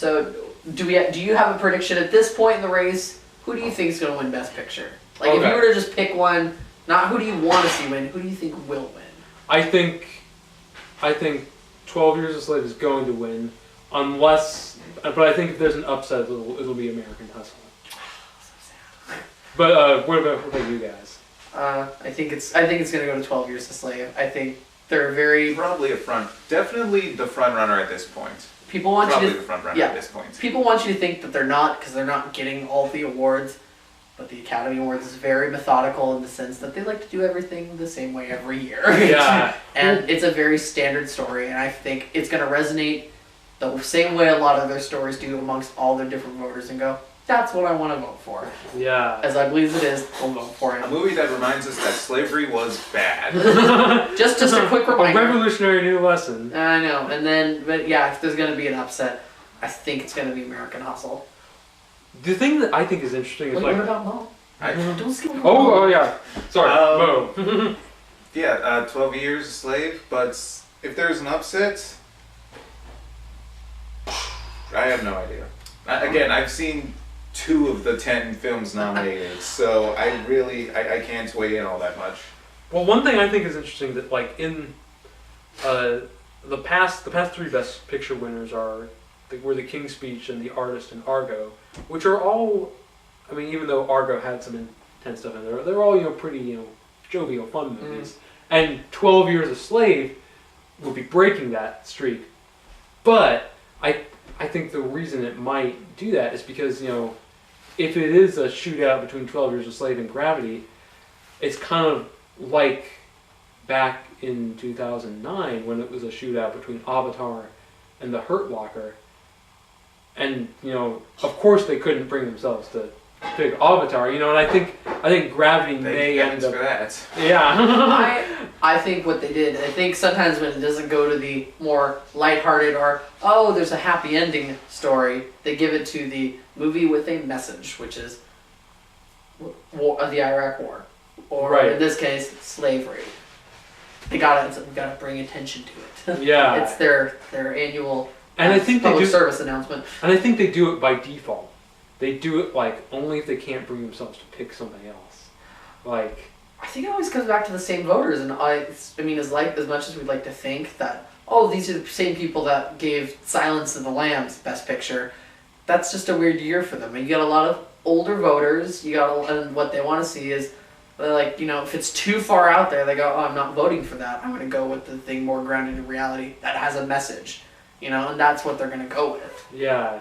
So, do you have a prediction at this point in the race? Who do you think is going to win Best Picture? Like, if you were to just pick one, not who do you want to see win, who do you think will win? I think 12 Years a Slave is going to win, but I think if there's an upset, it'll be American Hustle. But what about you guys? I think it's going to go to 12 Years a Slave. I think they're very definitely the front runner at this point. People want Probably you to the front runner at this point. People want you to think that they're not because they're not getting all the awards. But the Academy Awards is very methodical in the sense that they like to do everything the same way every year. Yeah. And it's a very standard story, and I think it's going to resonate the same way a lot of their stories do amongst all their different voters and go, that's what I want to vote for. Yeah. As ugly as it is, we'll vote for it. A movie that reminds us that slavery was bad. just a quick reminder. A revolutionary new lesson. I know. And then, but yeah, if there's going to be an upset, I think it's going to be American Hustle. The thing that I think is interesting is what about Mo? Don't skip Mo. Oh yeah. Sorry, Mo. Yeah, 12 Years a Slave, but if there's an upset, I have no idea. Again, I've seen 2 of the 10 films nominated, so I can't weigh in all that much. Well, one thing I think is interesting that like in the past 3 Best Picture winners were The King's Speech and The Artist and Argo, which are all, I mean, even though Argo had some intense stuff in there, they're all pretty jovial, fun movies. And 12 Years a Slave would be breaking that streak, but I think the reason it might do that is because if it is a shootout between 12 Years a Slave and Gravity, it's kind of like back in 2009 when it was a shootout between Avatar and The Hurt Locker. And of course they couldn't bring themselves to pick Avatar, and I think Gravity may end up. For that. Yeah. I think what they did. I think sometimes when it doesn't go to the more lighthearted or there's a happy ending story, they give it to the movie with a message, which is the Iraq War, or in this case, slavery. We gotta bring attention to it. Yeah. It's their annual. And I think public service announcement. And I think they do it by default. They do it only if they can't bring themselves to pick something else. I think it always comes back to the same voters, and I mean, as much as we'd like to think that these are the same people that gave Silence of the Lambs Best Picture, that's just a weird year for them. And you got a lot of older voters. And what they want to see is, if it's too far out there, they go, I'm not voting for that. I'm going to go with the thing more grounded in reality that has a message. And that's what they're going to go with. Yeah.